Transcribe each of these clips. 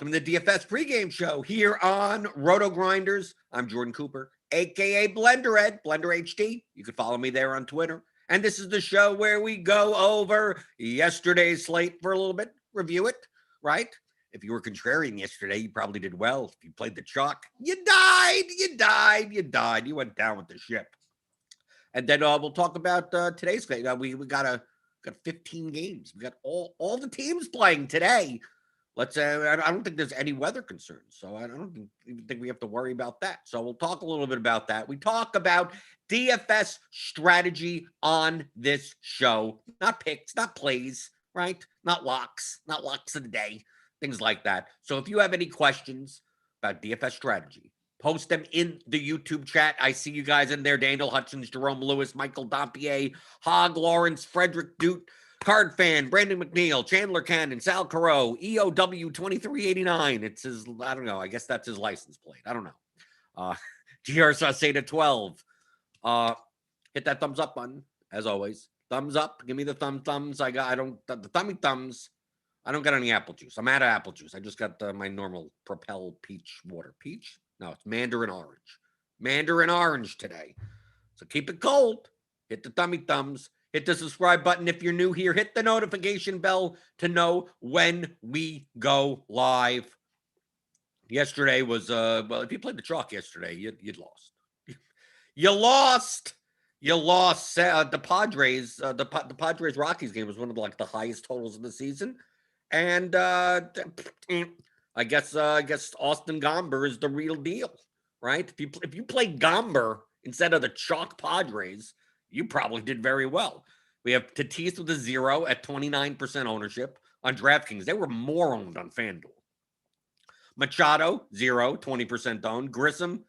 Welcome to the DFS pregame show here on RotoGrinders. I'm Jordan Cooper, a.k.a. Blender Ed, Blender HD. You can follow me there on Twitter. And this is the show where we go over yesterday's slate for a little bit, review it, right? If you were contrarian yesterday, you probably did well. If you played the chalk, you died. You went down with the ship. And then we'll talk about today's slate. We got 15 games. We got all the teams playing today. Let's I don't think there's any weather concerns, so I don't even think we have to worry about that. So we'll talk a little bit about that. We talk about DFS strategy on this show, not picks, not plays, right? Not locks of the day, things like that. So if you have any questions about DFS strategy, post them in the YouTube chat. I see you guys in there. Daniel Hutchins, Jerome Lewis, Michael Dompier, Hog Lawrence, Frederick Dute, Card Fan, Brandon McNeil, Chandler Cannon, Sal Caro, EOW 2389. It's his, I don't know. I guess that's his license plate. I don't know. GR Sauceda 12. Hit that thumbs up button, as always. Thumbs up. Give me the thumbs. The thummy thumbs. I don't got any apple juice. I'm out of apple juice. I just got my normal Propel peach water. Peach? No, it's Mandarin orange. Mandarin orange today. So keep it cold. Hit the thumbs. Hit the subscribe button if you're new here. Hit the notification bell to know when we go live. Yesterday was, well, if you played the chalk yesterday, you'd lost. You lost. The Padres, the Padres Rockies game was one of the highest totals of the season. And I guess Austin Gomber is the real deal, right? If you play Gomber instead of the chalk Padres, you probably did very well. We have Tatis with a 0 at 29% ownership on DraftKings. They were more owned on FanDuel. Machado, 0, 20% owned. Grissom,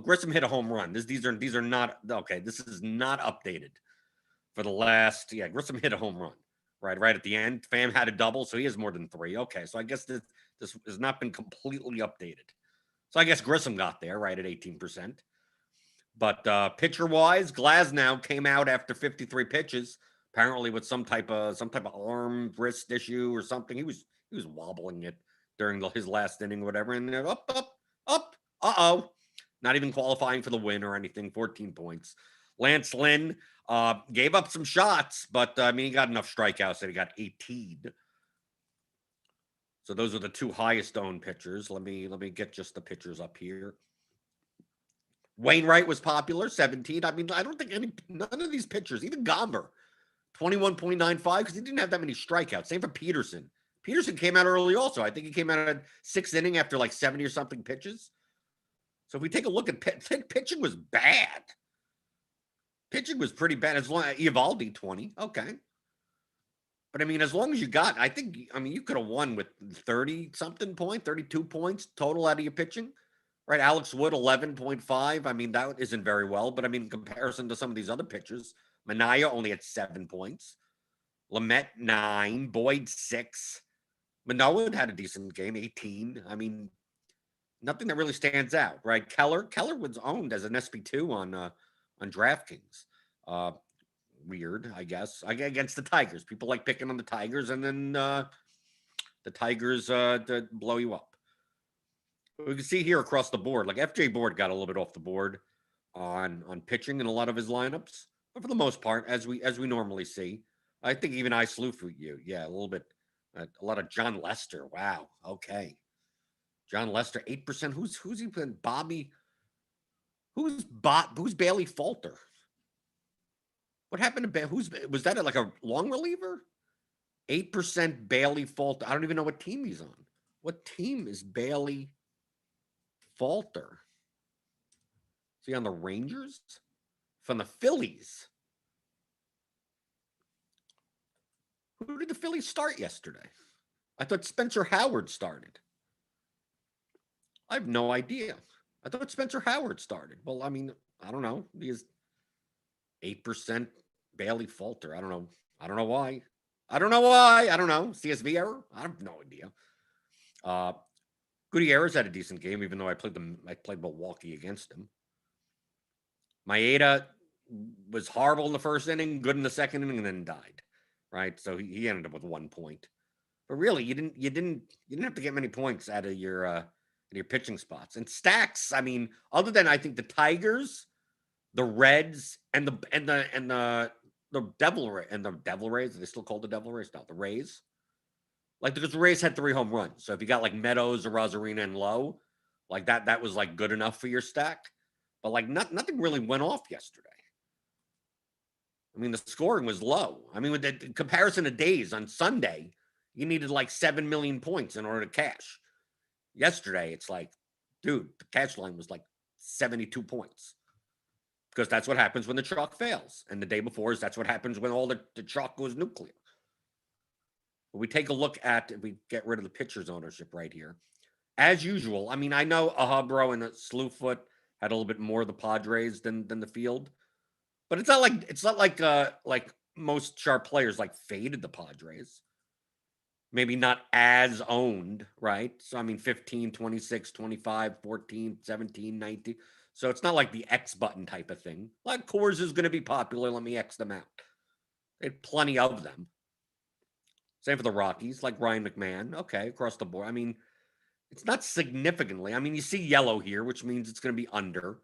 Grissom hit a home run. These are not, okay, this is not updated for the last, Grissom hit a home run, right at the end. Pham had a double, so he has more than 3. Okay, so I guess this has not been completely updated. So I guess Grissom got there, right, at 18%. But pitcher-wise, Glasnow came out after 53 pitches, apparently with some type of arm wrist issue or something. He was wobbling it during his last inning, or whatever, and then up. Not even qualifying for the win or anything. 14 points. Lance Lynn gave up some shots, but he got enough strikeouts that he got 18. So those are the two highest owned pitchers. Let me get just the pitchers up here. Wainwright was popular, 17. I don't think none of these pitchers, even Gomber, 21.95, because he didn't have that many strikeouts. Same for Peterson. Peterson came out early also. I think he came out at 6th inning after 70 or something pitches. So if we take a look at pitching was bad. Pitching was pretty bad. As long as Eovaldi, 20. Okay. But as long as you got, you could have won with 30-something points, 32 points total out of your pitching. Right, Alex Wood, 11.5. That isn't very well, but in comparison to some of these other pitchers, Minaya only had 7 points. Lamet, 9. Boyd, 6. Manoah had a decent game, 18. Nothing that really stands out, right? Keller was owned as an SP2 on DraftKings. Weird, I guess. Against the Tigers. People like picking on the Tigers, and then the Tigers blow you up. We can see here across the board, FJ Board got a little bit off the board on pitching in a lot of his lineups, but for the most part, as we normally see, I think even I slew for you. Yeah, a little bit, a lot of John Lester. Wow. Okay. John Lester, 8%. Who's he been? Bobby. Who's Bailey Falter? What happened to was that a long reliever? 8% Bailey Falter. I don't even know what team he's on. What team is Bailey Falter? Is he on the Rangers? From the Phillies? Who did the Phillies start yesterday? I thought Spencer Howard started. I have no idea. I thought Spencer Howard started. Well, I don't know. He is 8% Bailey Falter. I don't know why. I don't know. CSV error? I have no idea. Gutierrez had a decent game, even though I played Milwaukee against him. Maeda was horrible in the first inning, good in the second inning, and then died. Right? So he ended up with 1 point. But really, you didn't have to get many points out of your pitching spots and stacks. I mean, other than I think the Tigers, the Reds, and the Devil Rays. Are they still called the Devil Rays? No, the Rays. Like because the Rays had 3 home runs. So if you got like Meadows or Rosarina and Lowe, like that was like good enough for your stack. But like nothing really went off yesterday. I mean, the scoring was low. I mean, with the comparison of days on Sunday, you needed like 7 million points in order to cash. Yesterday, it's like, dude, the cash line was like 72 points because that's what happens when the chalk fails. And the day before is that's what happens when all the chalk goes nuclear. But we take a look at, if we get rid of the pitcher's ownership right here. As usual, I mean, I know Ahabro and Slewfoot had a little bit more of the Padres than the field. But it's not like most sharp players like faded the Padres. Maybe not as owned, right? So I mean 15, 26, 25, 14, 17, 19. So it's not like the X button type of thing. Like Coors is going to be popular, let me X them out. They had plenty of them. Same for the Rockies, like Ryan McMahon. Okay, across the board. I mean, it's not significantly. I mean, you see yellow here, which means it's going to be under.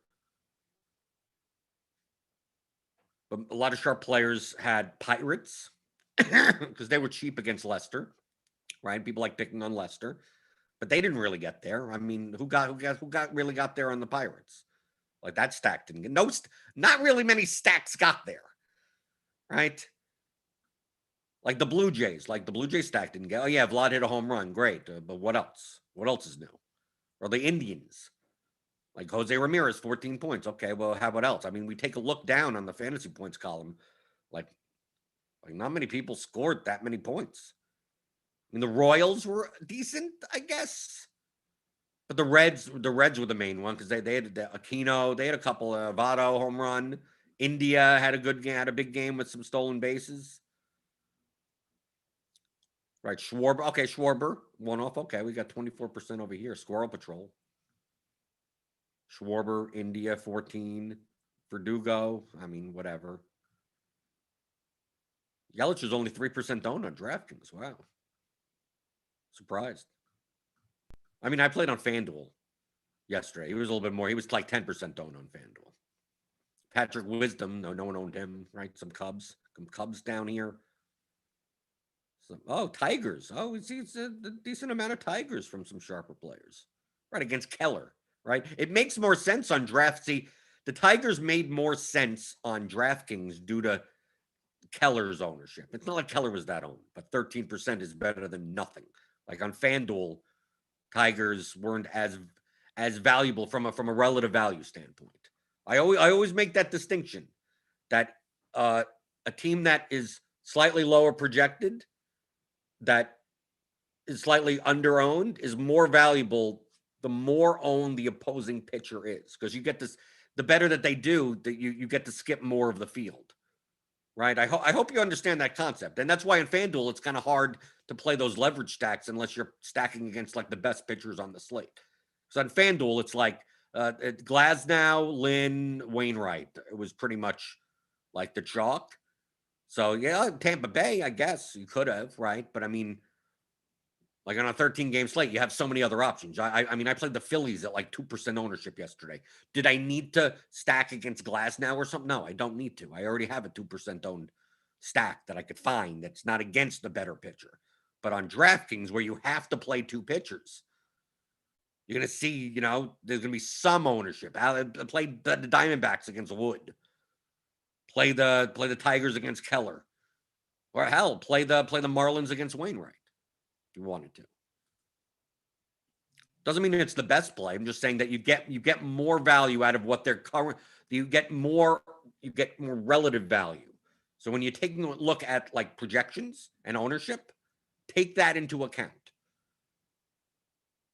But a lot of sharp players had Pirates because they were cheap against Leicester, right? People like picking on Leicester, but they didn't really get there. I mean, who really got there on the Pirates? Like that stack didn't get not really many stacks got there, right? Like the Blue Jays stack didn't get. Oh yeah, Vlad hit a home run, great, but what else? What else is new? Or the Indians, like Jose Ramirez, 14 points. Okay, well, how about else? I mean, we take a look down on the fantasy points column, like not many people scored that many points. I mean, the Royals were decent, I guess, but the Reds were the main one because they had Aquino, they had a couple of Votto home run. India had a big game with some stolen bases. Right, Schwarber. Okay, Schwarber one off. Okay, we got 24% over here. Squirrel Patrol. Schwarber, India 14. Verdugo. I mean, whatever. Yelich is only 3% owned on DraftKings. Wow. Surprised. I mean, I played on FanDuel yesterday. He was a little bit more. He was like 10% owned on FanDuel. Patrick Wisdom. No one owned him, right? Some Cubs down here. Tigers. Oh, it's a decent amount of Tigers from some sharper players. Right, against Keller, right? It makes more sense on draft. See, the Tigers made more sense on DraftKings due to Keller's ownership. It's not like Keller was that owned, but 13% is better than nothing. Like on FanDuel, Tigers weren't as valuable from a relative value standpoint. I always make that distinction that a team that is slightly lower projected, that is slightly underowned, is more valuable the more owned the opposing pitcher is, because you get this. The better that they do, that you get to skip more of the field. Right. I hope you understand that concept. And that's why in FanDuel, it's kind of hard to play those leverage stacks unless you're stacking against like the best pitchers on the slate. So on FanDuel, it's like Glasnow, Lynn, Wainwright. It was pretty much like the chalk. So yeah, Tampa Bay, I guess you could have, right? But I mean, like on a 13-game slate, you have so many other options. I mean, I played the Phillies at like 2% ownership yesterday. Did I need to stack against Glasnow or something? No, I don't need to. I already have a 2% owned stack that I could find that's not against the better pitcher. But on DraftKings, where you have to play 2 pitchers, you're going to see, there's going to be some ownership. Play the Diamondbacks against Wood. Play the Tigers against Keller. Or hell, play the Marlins against Wainwright. If you wanted to. Doesn't mean it's the best play. I'm just saying that you get more value out of what they're current. You get more relative value. So when you're taking a look at like projections and ownership, take that into account.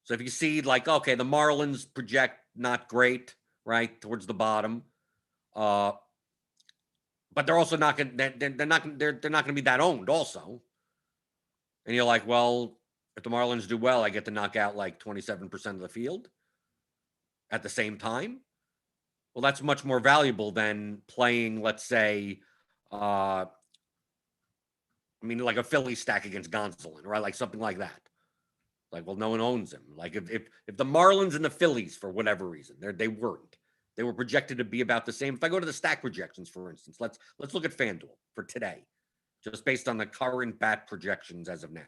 So if you see like, okay, the Marlins project not great, right, towards the bottom, but they're also not going. They're not going to be that owned also. And you're like, well, if the Marlins do well, I get to knock out like 27% of the field at the same time. Well, that's much more valuable than playing, let's say, I mean, like a Philly stack against Gonsolin, right? Like something like that. Like, well, no one owns him. Like if the Marlins and the Phillies, for whatever reason, they weren't. They were projected to be about the same. If I go to the stack projections, for instance, let's look at FanDuel for today, just based on the current bat projections as of now.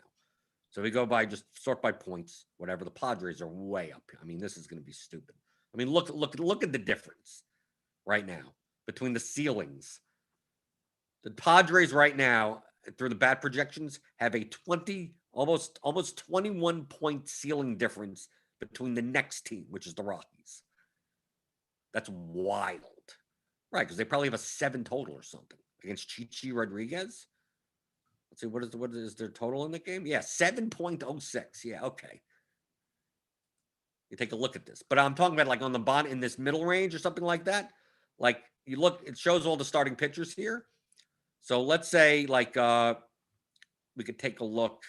So we go by just sort by points, whatever. The Padres are way up. I mean, this is going to be stupid. I mean, look at the difference right now between the ceilings. The Padres right now, through the bat projections, have a almost 21 point ceiling difference between the next team, which is the Rockies. That's wild, right? Because they probably have a 7 total or something against Chichi Rodriguez. Let's see, what is their total in the game? Yeah, 7.06. Yeah, okay. You take a look at this, but I'm talking about like on the bottom in this middle range or something like that. Like you look, it shows all the starting pitchers here. So let's say like we could take a look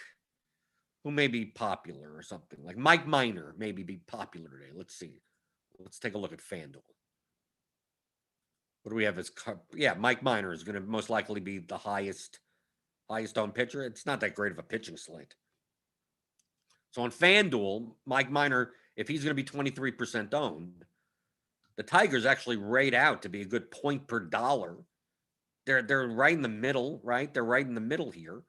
who may be popular or something. Like Mike Minor maybe be popular today. Let's see. Let's take a look at FanDuel. What do we have as Mike Minor is going to most likely be the highest owned pitcher. It's not that great of a pitching slate. So on FanDuel, Mike Minor, if he's going to be 23% owned, the Tigers actually rate out to be a good point per dollar. They're right in the middle, right? They're right in the middle here.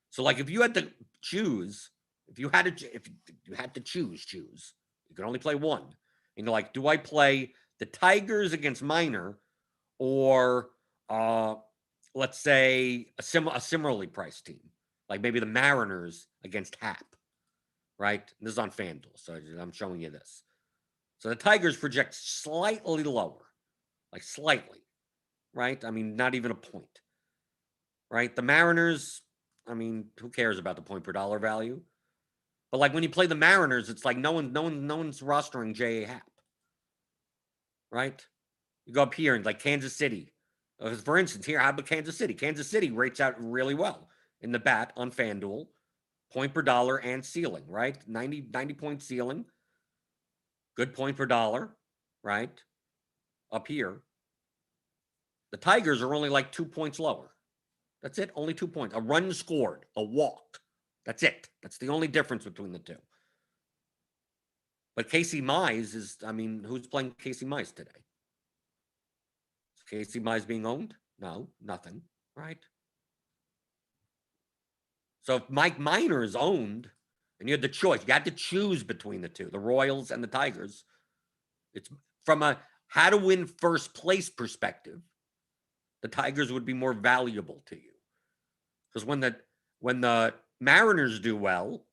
So like if you had to choose, if you had to choose, you can only play one. And you're like, do I play the Tigers against Minor or let's say a similarly priced team, like maybe the Mariners against Hap, right? This is on FanDuel, so I'm showing you this. So the Tigers project slightly lower, like slightly, right? I mean, not even a point, right? The Mariners, I mean, who cares about the point per dollar value? But like when you play the Mariners, it's like no one's rostering J.A. Happ, right? You go up here and like Kansas City. For instance, here, how about Kansas City? Kansas City rates out really well in the bat on FanDuel, point per dollar and ceiling, right? 90 point ceiling, good point per dollar, right? Up here. The Tigers are only like 2 points lower. That's it, only 2 points. A run scored, a walk. That's it. That's the only difference between the two. But Casey Mize is, I mean, who's playing Casey Mize today? Is Casey Mize being owned? No, nothing, right? So if Mike Minor is owned, and you had the choice, you had to choose between the two, the Royals and the Tigers. It's from a how to win first place perspective, the Tigers would be more valuable to you. Because when the Mariners do well,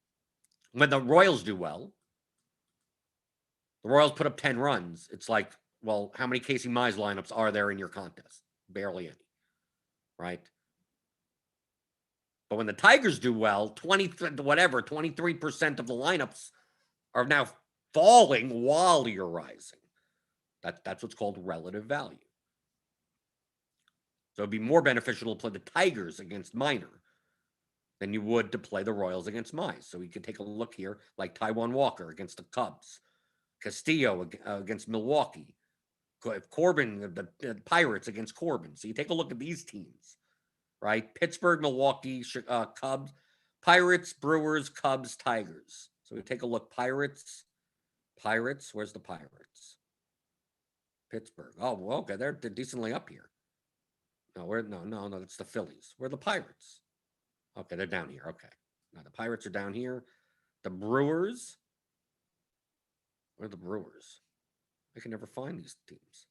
when the Royals do well, the Royals put up 10 runs. It's like, well, how many Casey Mize lineups are there in your contest? Barely any, right? But when the Tigers do well, 23% of the lineups are now falling while you're rising. That's what's called relative value. So it'd be more beneficial to play the Tigers against Minor than you would to play the Royals against Mize. So you can take a look here, like Taijuan Walker against the Cubs, Castillo against Milwaukee, Corbin, the Pirates against Corbin. So you take a look at these teams, right? Pittsburgh, Milwaukee, Cubs, Pirates, Brewers, Cubs, Tigers. So we take a look. Pirates. Where's the Pirates? Pittsburgh. Oh, well, okay, they're decently up here. No, that's the Phillies. Where are the Pirates? Okay, they're down here. Okay. Now the Pirates are down here. The Brewers. Where are the Brewers? I can never find these teams.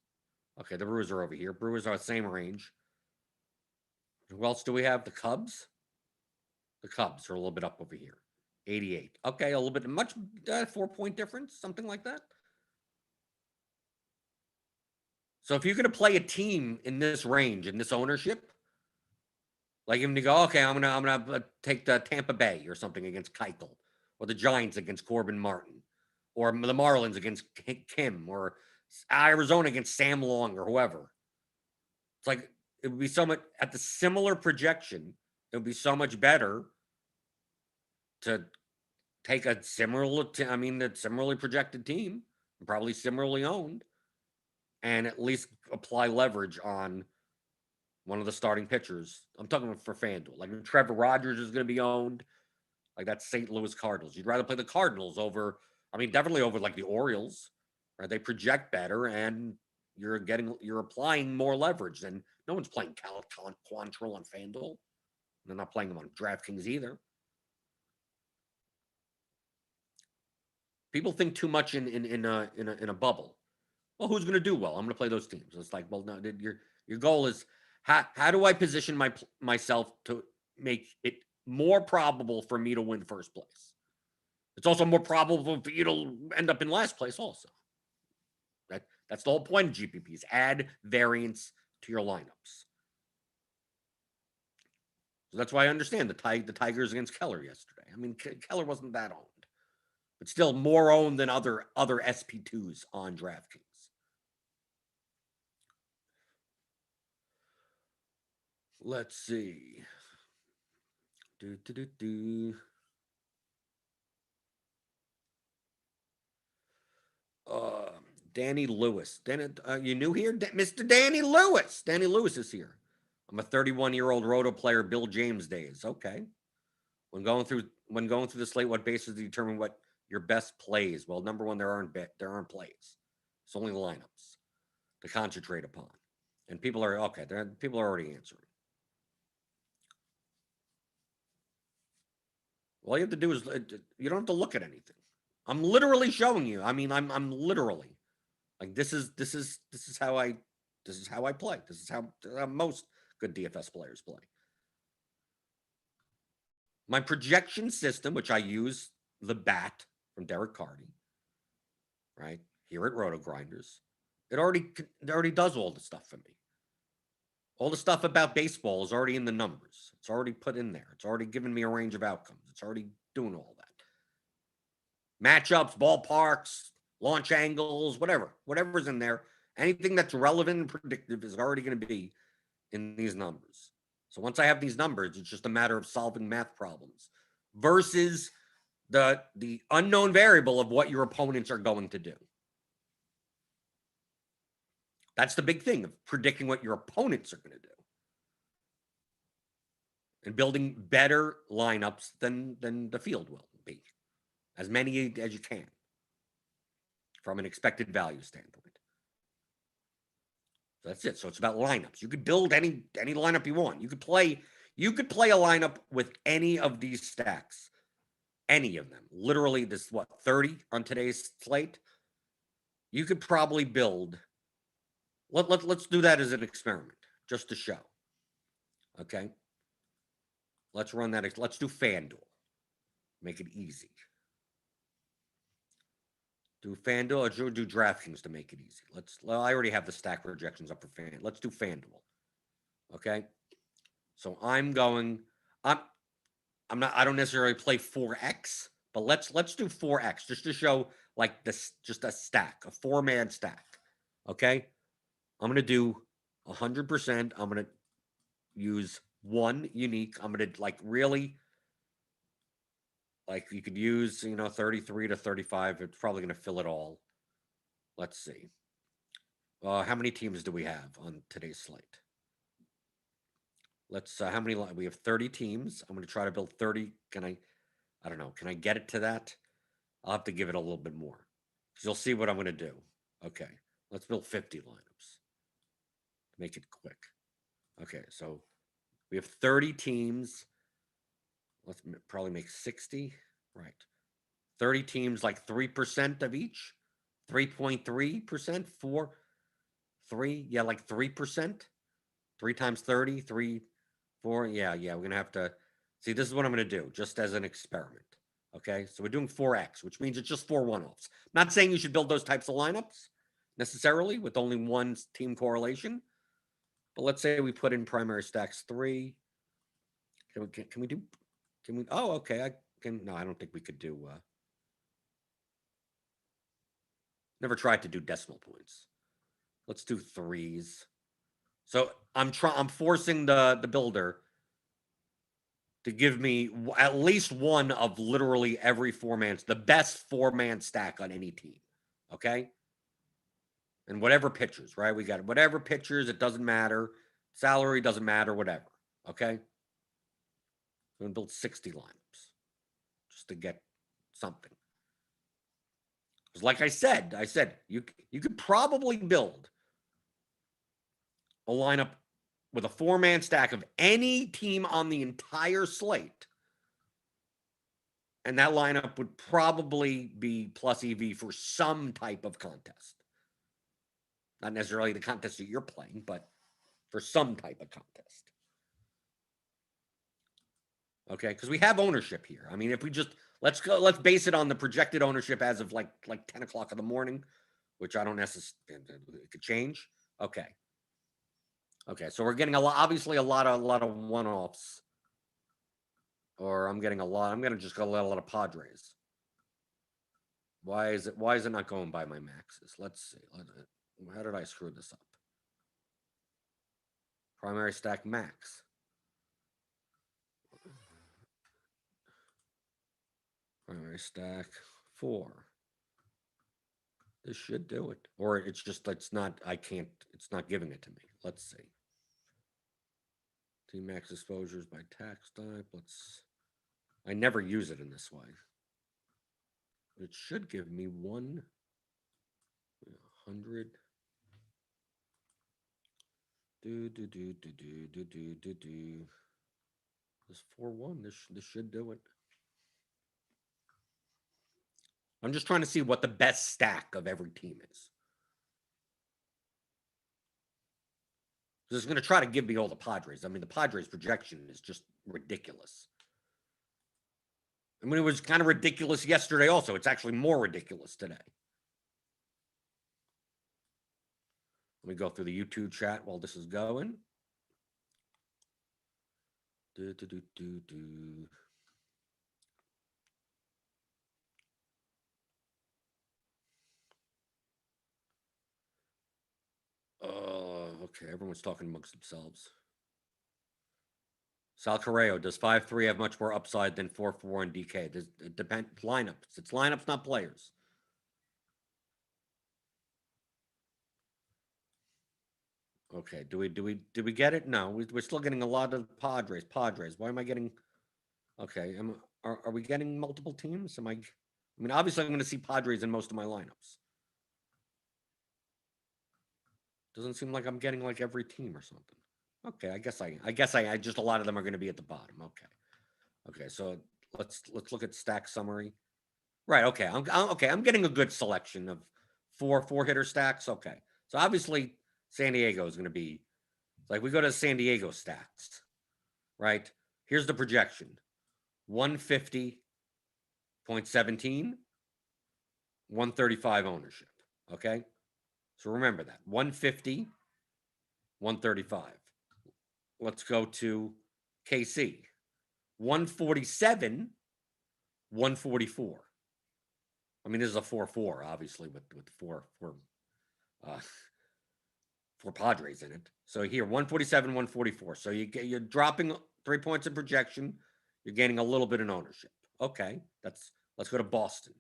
Okay, the Brewers are over here. Brewers are the same range. Who else do we have? The Cubs? The Cubs are a little bit up over here. 88. Okay, a little bit, 4-point difference, something like that. So if you're going to play a team in this range, in this ownership, like even to go, okay, I'm gonna take the Tampa Bay or something against Keuchel, or the Giants against Corbin Martin, or the Marlins against Kim, or Arizona against Sam Long, or whoever. It's like it would be so much at the similar projection. It would be so much better to take a similarly projected team, probably similarly owned, and at least apply leverage on one of the starting pitchers. I'm talking for FanDuel. Like Trevor Rogers is going to be owned. Like that's St. Louis Cardinals. You'd rather play the Cardinals over, I mean, definitely over like the Orioles, right? They project better and you're applying more leverage. And no one's playing Quantrill on FanDuel. They're not playing them on DraftKings either. People think too much in a bubble. Well, who's going to do well? I'm going to play those teams. It's like, well, no, your goal is how do I position myself to make it more probable for me to win first place? It's also more probable for you to end up in last place also. That's the whole point of GPPs. Add variance to your lineups. So that's why I understand the Tigers against Keller yesterday. I mean, Keller wasn't that owned, but still more owned than other SP2s on DraftKings. Let's see. Danny Lewis. You new here? Mr. Danny Lewis. Danny Lewis is here. I'm a 31-year-old roto player, Bill James days. Okay. When going through the slate, what basis to determine what your best plays? Well, number one, there aren't plays. It's only lineups to concentrate upon. And people are already answering. All you have to do is you don't have to look at anything. I'm literally showing you. I mean, I'm literally like this is how I play. This is how most good DFS players play. My projection system, which I use the bat from Derek Carty, right here at RotoGrinders, it already does all the stuff for me. All the stuff about baseball is already in the numbers. It's already put in there. It's already given me a range of outcomes. It's already doing all that. Matchups, ballparks, launch angles, whatever's in there. Anything that's relevant and predictive is already going to be in these numbers. So once I have these numbers, it's just a matter of solving math problems versus the unknown variable of what your opponents are going to do. That's the big thing of predicting what your opponents are going to do and building better lineups than the field will be. As many as you can from an expected value standpoint. So that's it. So it's about lineups. You could build any lineup you want. You could play a lineup with any of these stacks. Any of them. Literally, this 30 on today's slate. You could probably build. Let's do that as an experiment, just to show. Okay. Let's run that. Let's do FanDuel. Make it easy. Do FanDuel or do DraftKings to make it easy? I already have the stack projections up for FanDuel. Let's do FanDuel. Okay. So I don't necessarily play 4X, but let's do 4X just to show like this, just a stack, a 4-man stack. Okay. I'm going to do 100%. I'm going to use one unique. I'm going to really, you could use, 33 to 35. It's probably going to fill it all. Let's see. How many teams do we have on today's slate? Let's, how many, we have 30 teams. I'm going to try to build 30. I don't know. Can I get it to that? I'll have to give it a little bit more. Because you'll see what I'm going to do. Okay. Let's build 50 lineups. Make it quick. Okay. So we have 30 teams. Let's probably make 60. Right. 30 teams, like 3% of each. 3.3%. 3. Yeah, like 3%. 3 times 30. 3, 4. Yeah. We're going to have to see. This is what I'm going to do just as an experiment. Okay. So we're doing 4X, which means it's just 4 one-offs. Not saying you should build those types of lineups necessarily with only one team correlation. But let's say we put in primary stacks 3. Can we? Oh, okay. No, I don't think we could do. Never tried to do decimal points. Let's do 3s. So I'm forcing the builder to give me at least one of literally every 4-man, the best 4-man stack on any team. Okay. And whatever pitchers, right? We got whatever pitchers. It doesn't matter. Salary doesn't matter, whatever. Okay? We're going to build 60 lineups just to get something. Because like I said, you could probably build a lineup with a 4-man stack of any team on the entire slate. And that lineup would probably be plus EV for some type of contest. Not necessarily the contest that you're playing, but for some type of contest. Okay, because we have ownership here. I mean, if we just let's base it on the projected ownership as of like 10 o'clock in the morning, which I don't necessarily, it could change. Okay. So we're getting obviously a lot of one-offs. Or I'm getting I'm gonna just go a lot of Padres. Why is it not going by my maxes? Let's see. How did I screw this up? Primary stack max. Primary stack 4. This should do it. Or it's just, it's not giving it to me. Let's see. Team max exposures by tax type. I never use it in this way. It should give me 100. This 4-1. This should do it. I'm just trying to see what the best stack of every team is. It's going to try to give me all the Padres. I mean, the Padres projection is just ridiculous. I mean, it was kind of ridiculous yesterday also. It's actually more ridiculous today. Let me go through the YouTube chat while this is going. Okay, everyone's talking amongst themselves. Sal Correo, does 5-3 have much more upside than 4-4 and DK? It depends. Lineups. It's lineups, not players. Okay, did we get it? No, we're still getting a lot of Padres. Why am I getting? Okay, are we getting multiple teams? I mean, obviously, I'm going to see Padres in most of my lineups. Doesn't seem like I'm getting like every team or something. Okay, I guess I just a lot of them are going to be at the bottom. Okay, so let's look at stack summary. Right. Okay, I'm getting a good selection of four hitter stacks. Okay, so obviously San Diego is going to be like, we go to San Diego stacks, right? Here's the projection: 150.17, 135 ownership. Okay, so remember that 150, 135. Let's go to KC. 147, 144. I mean, this is a 4-4, obviously, with four Padres in it. So here, 147, 144. So you're dropping 3 points in projection. You're gaining a little bit in ownership. Okay, let's go to Boston.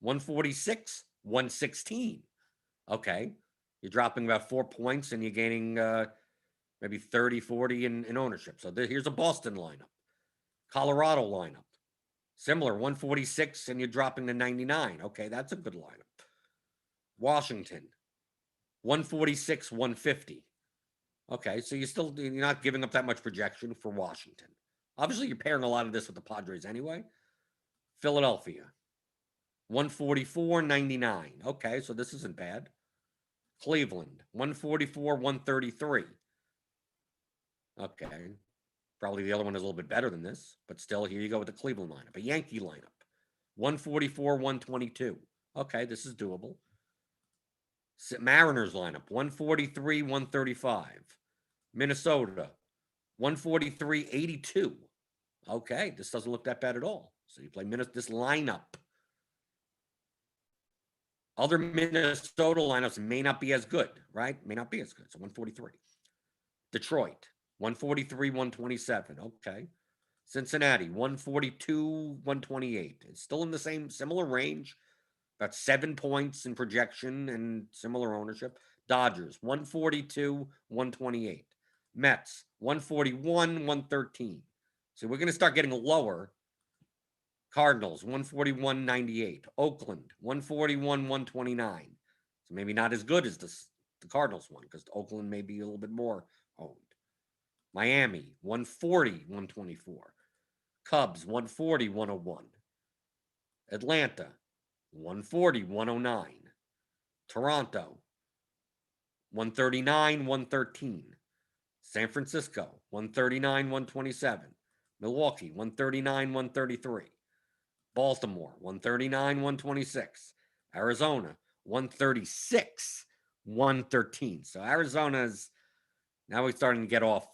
146, 116. Okay, you're dropping about 4 points and you're gaining maybe 30, 40 in ownership. So here's a Boston lineup. Colorado lineup. Similar, 146, and you're dropping to 99. Okay, that's a good lineup. Washington, 146, 150. Okay, so you're not giving up that much projection for Washington. Obviously, you're pairing a lot of this with the Padres anyway. Philadelphia, 144, 99. Okay, so this isn't bad. Cleveland, 144, 133. Okay, probably the other one is a little bit better than this, but still, here you go with the Cleveland lineup. A Yankee lineup, 144, 122. Okay, this is doable. Mariners lineup, 143, 135. Minnesota, 143, 82. Okay, this doesn't look that bad at all. So you play this lineup. Other Minnesota lineups may not be as good, right? May not be as good. So 143. Detroit, 143, 127. Okay. Cincinnati, 142, 128. It's still in the similar range. About 7 points in projection and similar ownership. Dodgers, 142, 128. Mets, 141, 113. So we're going to start getting lower. Cardinals, 141, 98. Oakland, 141, 129. So maybe not as good as the Cardinals one because Oakland may be a little bit more owned. Miami, 140, 124. Cubs, 140, 101. Atlanta, 140, 109. Toronto, 139, 113. San Francisco, 139, 127. Milwaukee, 139, 133. Baltimore, 139, 126. Arizona, 136, 113. So Arizona's now we're starting to get off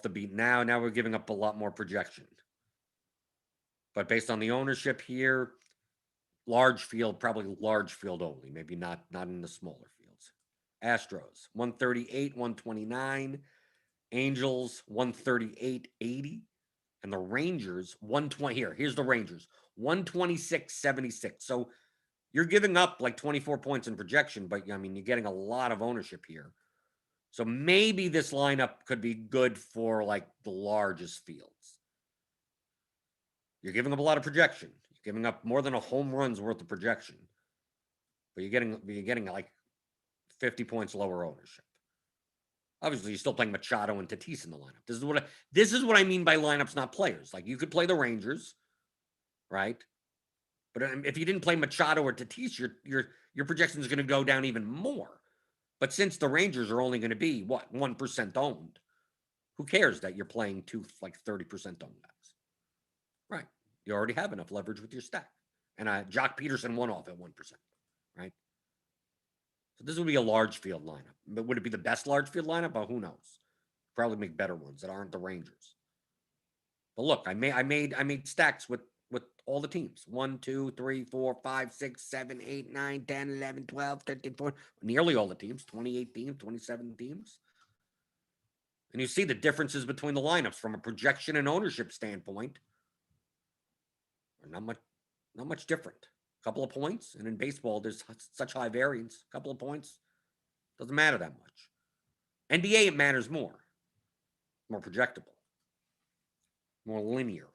the beat. Now we're giving up a lot more projection. But based on the ownership here, large field, probably large field only, maybe not in the smaller fields. Astros, 138, 129. Angels, 138, 80. And the Rangers, 120. Here's the Rangers, 126, 76. So you're giving up like 24 points in projection, but I mean, you're getting a lot of ownership here. So maybe this lineup could be good for like the largest fields. You're giving up a lot of projection. You're giving up more than a home run's worth of projection. But you're getting like 50 points lower ownership. Obviously, you're still playing Machado and Tatis in the lineup. This is what I mean by lineups, not players. Like you could play the Rangers, right? But if you didn't play Machado or Tatis, your projection is going to go down even more. But since the Rangers are only going to be 1% owned, who cares that you're playing two like 30% owned guys? Right? You already have enough leverage with your stack, and Jock Peterson won off at 1%, right? So this would be a large field lineup. But would it be the best large field lineup? Well, who knows? Probably make better ones that aren't the Rangers. But look, I made stacks with all the teams. 1, 2, 3, 4, 5, 6, 7, 8, 9, 10, 11, 12, 13, 14. Nearly all the teams. 28 teams, 27 teams. And you see the differences between the lineups from a projection and ownership standpoint. Are not much different. A couple of points. And in baseball, there's such high variance. A couple of points. Doesn't matter that much. NBA, it matters more. More projectable. More linear.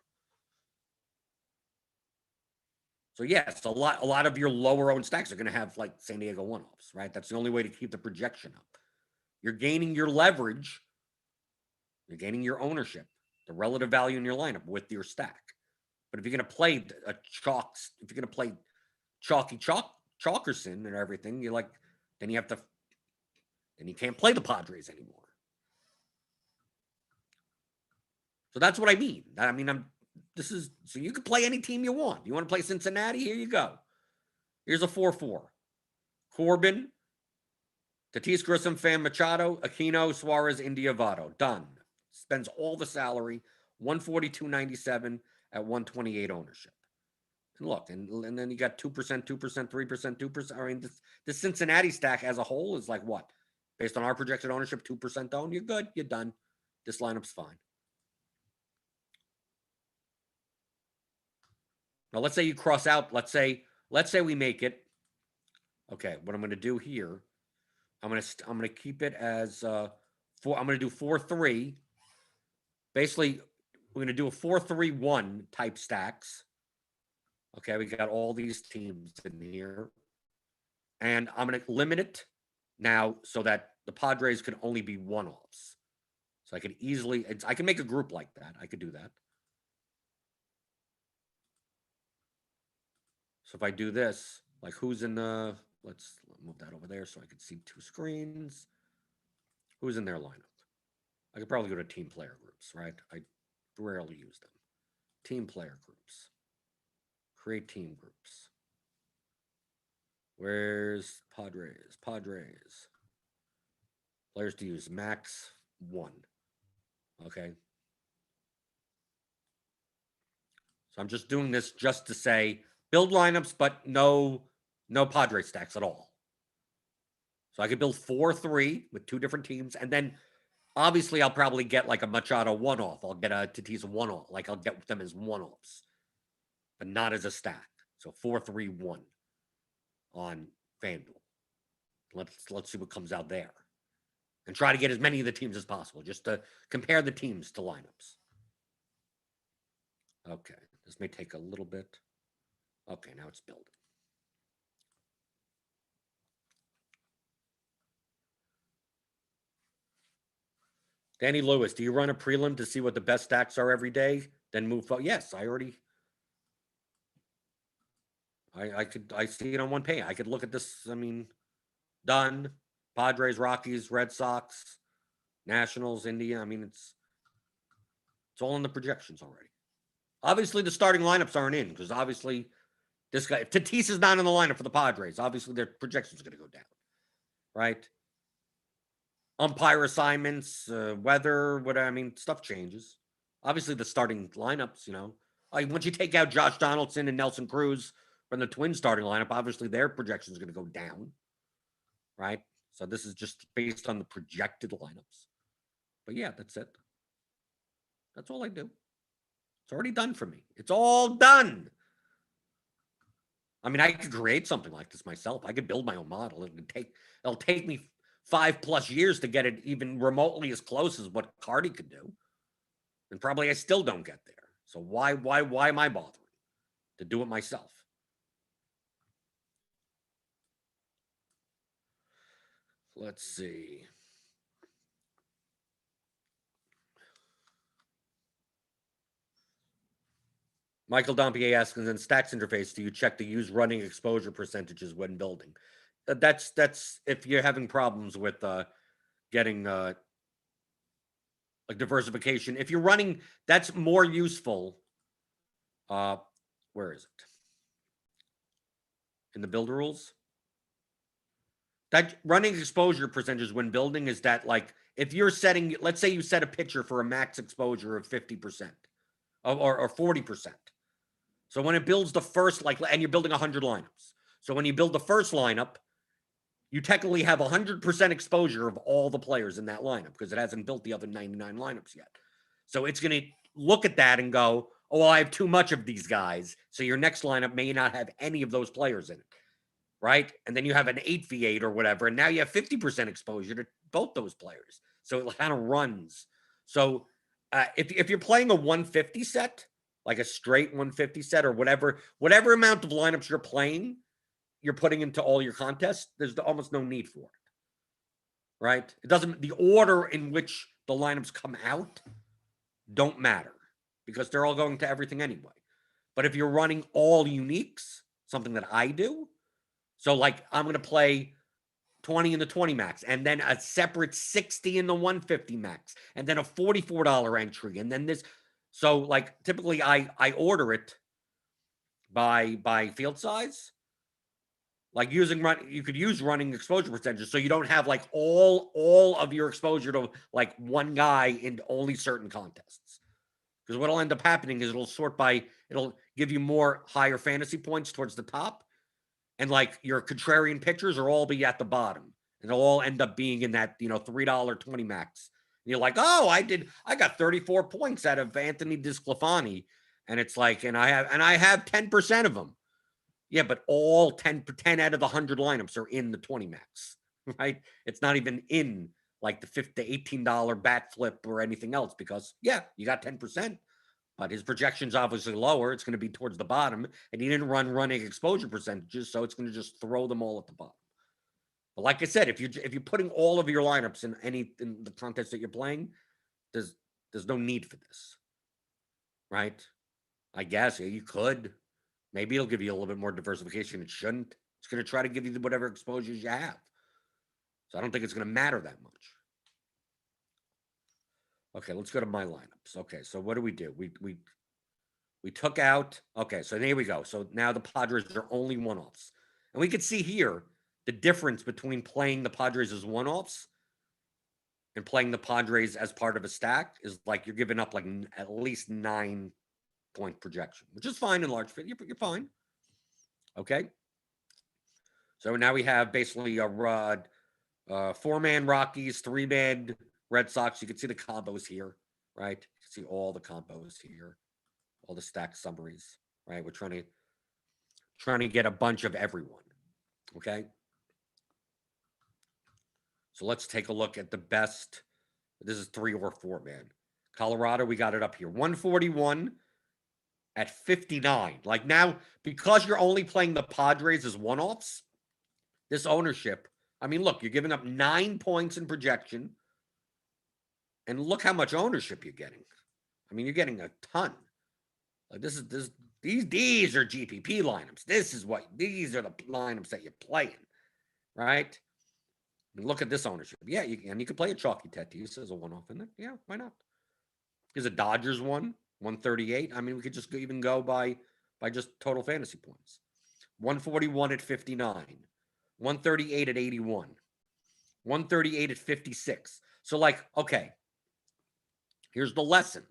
So yes, a lot of your lower owned stacks are going to have like San Diego one-offs, right? That's the only way to keep the projection up. You're gaining your leverage. You're gaining your ownership, the relative value in your lineup with your stack. But if you're going to play if you're going to play Chalkerson and everything, then you can't play the Padres anymore. So that's what I mean. So you can play any team you want. You want to play Cincinnati? Here you go. Here's a 4-4. Corbin, Tatis, Grissom, Fan, Machado, Aquino, Suarez, India, Votto. Done. Spends all the salary, 142.97 at 128 ownership. And look, and then you got 2%, 2%, 3%, 2%. I mean, this Cincinnati stack as a whole is like what? Based on our projected ownership, 2% owned. You're good. You're done. This lineup's fine. Now, let's say you cross out. Let's say we make it. Okay, what I'm going to do here, I'm going to keep it as 4. I'm going to do 4-3. Basically, we're going to do a 4-3-1 type stacks. Okay, we got all these teams in here, and I'm going to limit it now so that the Padres can only be one-offs. So I can make a group like that. I could do that. So if I do this, like who's in the, let's move that over there so I can see two screens. Who's in their lineup? I could probably go to team player groups, right? I rarely use them. Team player groups. Create team groups. Where's Padres? Players to use max 1. Okay. So I'm just doing this just to say build lineups, but no Padres stacks at all. So I could build 4-3 with 2 different teams. And then obviously I'll probably get like a Machado one-off. I'll get a Tatis one-off. Like I'll get them as one-offs, but not as a stack. So 4-3-1 on FanDuel. Let's see what comes out there. and try to get as many of the teams as possible, just to compare the teams to lineups. Okay, this may take a little bit. Okay, now it's building. Danny Lewis, do you run a prelim to see what the best stacks are every day, then move forward? Yes, I already. I see it on one page. I could look at this. I mean, done. Padres, Rockies, Red Sox, Nationals, India. I mean, it's all in the projections already. Obviously, the starting lineups aren't in because obviously this guy, if Tatis is not in the lineup for the Padres, obviously their projections are going to go down, right? Umpire assignments, weather, what I mean, stuff changes. Obviously, the starting lineups, like once you take out Josh Donaldson and Nelson Cruz from the Twins starting lineup, obviously their projections are going to go down, right? So this is just based on the projected lineups. But yeah, that's it. That's all I do. It's already done for me. It's all done. I mean, I could create something like this myself. I could build my own model. It'll take me 5+ years to get it even remotely as close as what Cardi could do. And probably I still don't get there. So why am I bothering to do it myself? Let's see. Michael Dompier asks, in Stacks interface, do you check the use running exposure percentages when building? That's if you're having problems with getting like diversification. If you're running, that's more useful. Where is it? In the build rules? That running exposure percentages when building is that, like, if you're setting, let's say you set a pitcher for a max exposure of 50% or 40%. So when it builds the first, and you're building 100 lineups. So when you build the first lineup, you technically have 100% exposure of all the players in that lineup because it hasn't built the other 99 lineups yet. So it's going to look at that and go, oh, well, I have too much of these guys. So your next lineup may not have any of those players in it, right? And then you have an 8v8 or whatever, and now you have 50% exposure to both those players. So it kind of runs. So if you're playing a 150 set, like a straight 150 set or whatever amount of lineups you're playing, you're putting into all your contests, there's almost no need for it, right? It doesn't, the order in which the lineups come out don't matter because they're all going to everything anyway. But if you're running all uniques, something that I do, so like I'm going to play 20 in the 20 max, and then a separate 60 in the 150 max, and then a $44 entry, and then this. So like typically I order it by field size. Like you could use running exposure percentages, so you don't have like all of your exposure to like one guy in only certain contests. Because what'll end up happening is it'll give you more higher fantasy points towards the top, and like your contrarian pitchers are all be at the bottom, and they'll all end up being in that $3 20 max. And you're like, oh, I got 34 points out of Anthony DeSclafani, and it's like, and I have 10% of them. Yeah, but all 10 out of the 100 lineups are in the 20 max, right? It's not even in like the $18 bat flip or anything else because, yeah, you got 10%, but his projection's obviously lower. It's going to be towards the bottom, and he didn't run running exposure percentages, so it's going to just throw them all at the bottom. But like I said, if you're putting all of your lineups in the contest that you're playing, there's no need for this, right? I guess you could. Maybe it'll give you a little bit more diversification. It shouldn't. It's going to try to give you whatever exposures you have. So I don't think it's going to matter that much. Okay, let's go to my lineups. Okay, so what do? We took out. Okay, so there we go. So now the Padres are only one-offs. And we could see here the difference between playing the Padres as one-offs and playing the Padres as part of a stack is like you're giving up like at least 9-point projection, which is fine in large fit. You're fine. Okay. So now we have basically a 4-man Rockies, 3-man Red Sox. You can see the combos here, right? You can see all the combos here, all the stack summaries, right? We're trying to get a bunch of everyone. Okay. So let's take a look at the best. This is 3 or 4 man. Colorado, we got it up here. 141 at 59. Like now, because you're only playing the Padres as one-offs, this ownership, I mean, look, you're giving up 9 points in projection. And look how much ownership you're getting. I mean, you're getting a ton. Like these are GPP lineups. These are the lineups that you're playing, right? And look at this ownership. Yeah, you could play a Chalky Tatis as a one-off in there. Yeah, why not? There's a Dodgers one, 138. I mean, we could just even go by just total fantasy points. 141 at 59, 138 at 81, 138 at 56. So, like, okay, here's the lesson.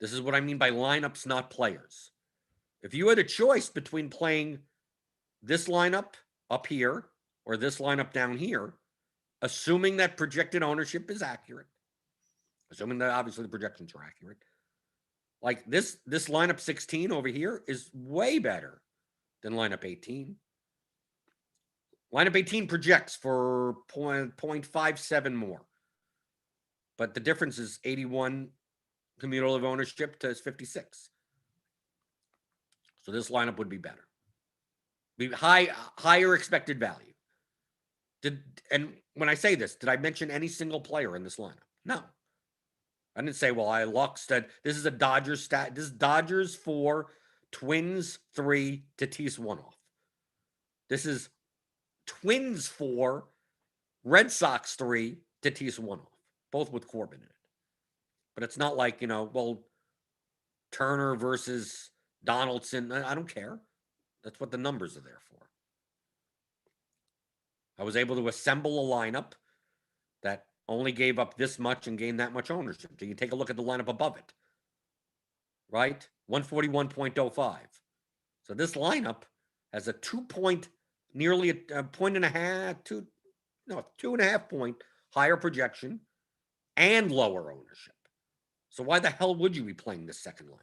This is what I mean by lineups, not players. If you had a choice between playing this lineup up here or this lineup down here, assuming that projected ownership is accurate, assuming that obviously the projections are accurate, like this lineup 16 over here is way better than lineup 18. Lineup 18 projects for 0.57 more. But the difference is 81 cumulative ownership to 56. So this lineup would be better. Be higher expected value. And when I say this, did I mention any single player in this lineup? No. I didn't say, well, I luxed that this is a Dodgers stat. This is Dodgers 4, Twins 3, Tatis 1 off. This is Twins 4, Red Sox 3, Tatis 1 off. Both with Corbin in it. But it's not like, well, Turner versus Donaldson. I don't care. That's what the numbers are there for. I was able to assemble a lineup that only gave up this much and gained that much ownership. So you take a look at the lineup above it, right? 141.05. So this lineup has a 2.5 point higher projection and lower ownership. So why the hell would you be playing this second lineup?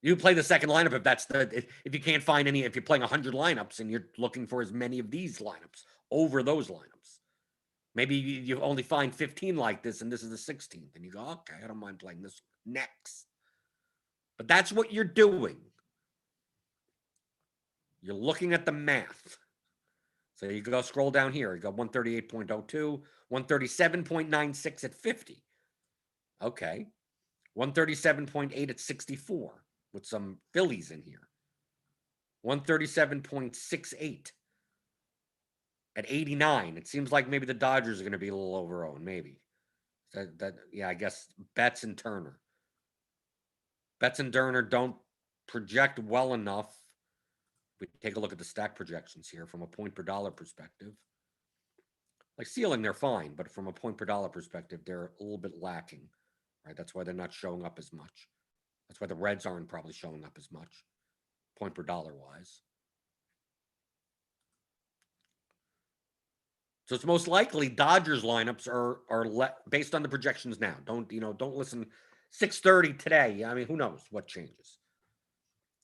You play the second lineup if you can't find any, if you're playing 100 lineups and you're looking for as many of these lineups over those lineups. Maybe you only find 15 like this and this is the 16th. And you go, okay, I don't mind playing this next. But that's what you're doing. You're looking at the math. So you go scroll down here. You got 138.02, 137.96 at 50. Okay. 137.8 at 64 with some Phillies in here. 137.68 at 89. It seems like maybe the Dodgers are going to be a little over-owned, maybe. Yeah, I guess Betts and Turner. Betts and Turner don't project well enough. We take a look at the stack projections here from a point per dollar perspective. Like ceiling, they're fine, but from a point per dollar perspective, they're a little bit lacking. Right? That's why they're not showing up as much. That's why the Reds aren't probably showing up as much, point per dollar wise. So it's most likely Dodgers lineups are based on the projections now. Don't listen. 6:30 today. I mean, who knows what changes?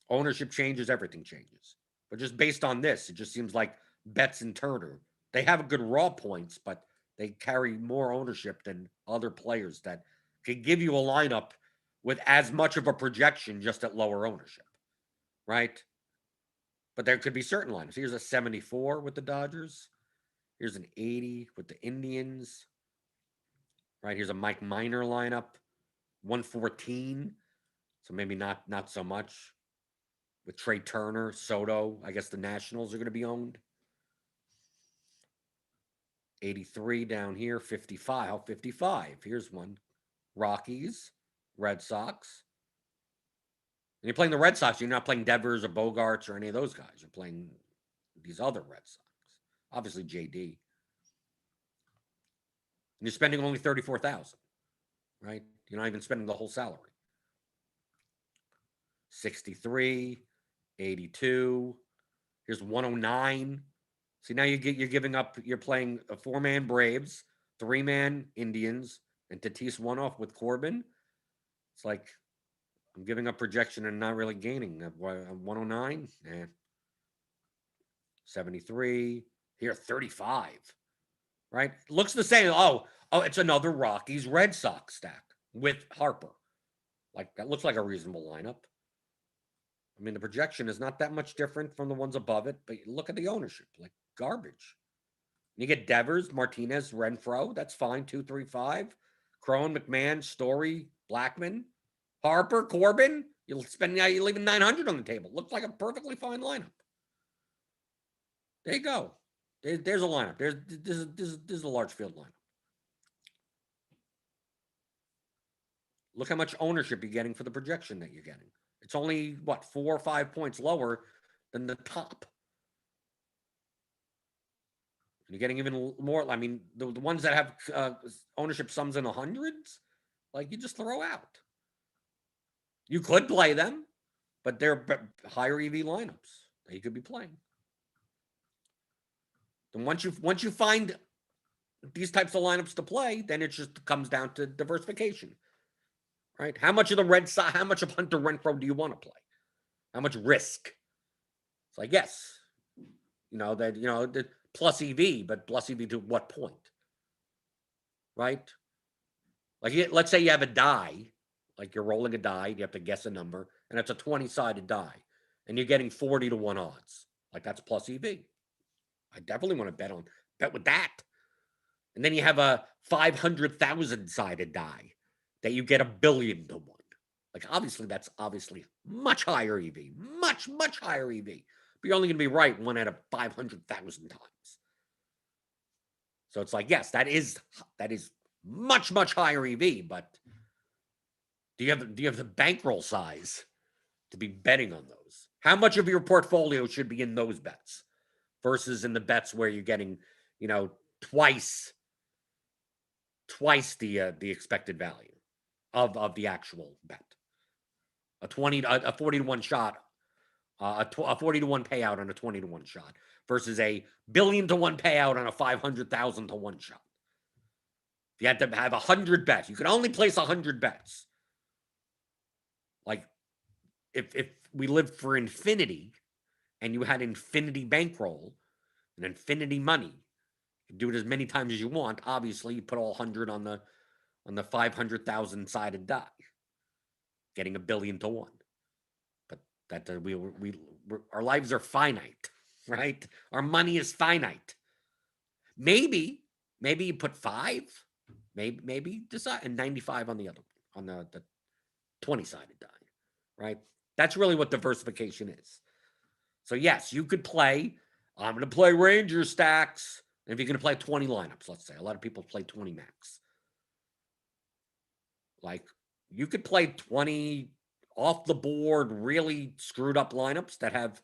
Ownership changes, everything changes. But just based on this, it just seems like Betts and Turner, they have a good raw points, but they carry more ownership than other players that could give you a lineup with as much of a projection just at lower ownership, right? But there could be certain lineups. Here's a 74 with the Dodgers. Here's an 80 with the Indians. Right, here's a Mike Minor lineup, 114. So maybe not so much. With Trey Turner, Soto, I guess the Nationals are going to be owned. 83 down here, 55. 55. Here's one. Rockies, Red Sox. And you're playing the Red Sox. You're not playing Devers or Bogarts or any of those guys. You're playing these other Red Sox. Obviously, JD. And you're spending only $34,000, right? You're not even spending the whole salary. 63, 82. Here's 109. See, now you're giving up. You're playing a 4-man Braves, 3-man Indians, and Tatis 1 off with Corbin. It's like I'm giving up projection and not really gaining. 109, 73. Here, 35. right? Looks the same. Oh, it's another Rockies Red Sox stack with Harper. Like, that looks like a reasonable lineup. I mean, the projection is not that much different from the ones above it, but look at the ownership, like garbage. You get Devers, Martinez, Renfroe. That's fine. 2, 3, 5. Crone, McMahon, Story, Blackman, Harper, Corbin. You're leaving 900 on the table. Looks like a perfectly fine lineup. There you go. There's a lineup. This is a large field lineup. Look how much ownership you're getting for the projection that you're getting. It's only, what, 4 or 5 points lower than the top. You're getting even more. I mean, the ones that have ownership sums in the hundreds, like, you just throw out. You could play them, but they're higher EV lineups that you could be playing. And once you find these types of lineups to play, then it just comes down to diversification, right? How much of the Red Sox, how much of Hunter Renfroe do you want to play? How much risk? It's like, yes, the plus EV, but plus EV to what point, right? Like, let's say you have a die, like you're rolling a die, you have to guess a number, and it's a 20-sided die, and you're getting 40 to 1 odds. Like, that's plus EV. I definitely want to bet with that. And then you have a 500,000 sided die that you get 1 billion to 1. Like, that's obviously much higher EV, much higher EV. But you're only going to be right 1 out of 500,000 times. So it's like, yes, that is much higher EV. But do you have the bankroll size to be betting on those? How much of your portfolio should be in those bets versus in the bets where you're getting, twice the expected value of the actual bet? A 40 to 1 shot, a 40 to 1 payout on a 20 to 1 shot versus a billion to 1 payout on a 500,000 to 1 shot. If you had to have 100 bets, you could only place 100 bets. Like, if we lived for infinity and you had infinity bankroll and infinity money, you do it as many times as you want. Obviously, you put all 100 on the 500,000 sided die, getting 1 billion to 1. But that our lives are finite, right? Our money is finite. Maybe you put 5, maybe decide, and 95 on the other one, on the 20-sided die, right? That's really what diversification is. So yes, you could play. I'm going to play Ranger stacks. And if you're going to play 20 lineups, let's say, a lot of people play 20 max. Like, you could play 20 off the board, really screwed up lineups that have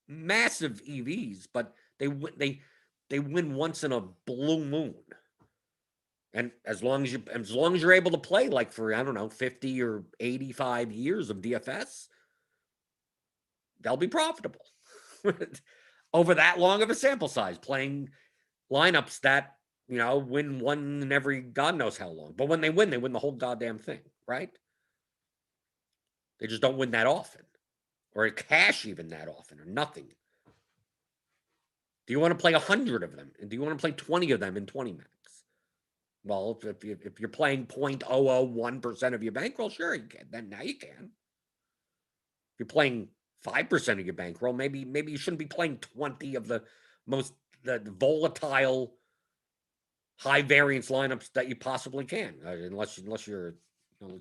massive EVs, but they win once in a blue moon. And as long as you're able to play, like, for, I don't know, 50 or 85 years of DFS, they'll be profitable over that long of a sample size, playing lineups that, win one in every God knows how long. But when they win the whole goddamn thing, right? They just don't win that often, or cash even that often, or nothing. Do you want to play 100 of them? And do you want to play 20 of them in 20 max? Well, if you're playing 0.001% of your bankroll, sure, you can. Then now you can. If you're playing 5% of your bankroll, maybe you shouldn't be playing 20 of the volatile, high variance lineups that you possibly can, unless you're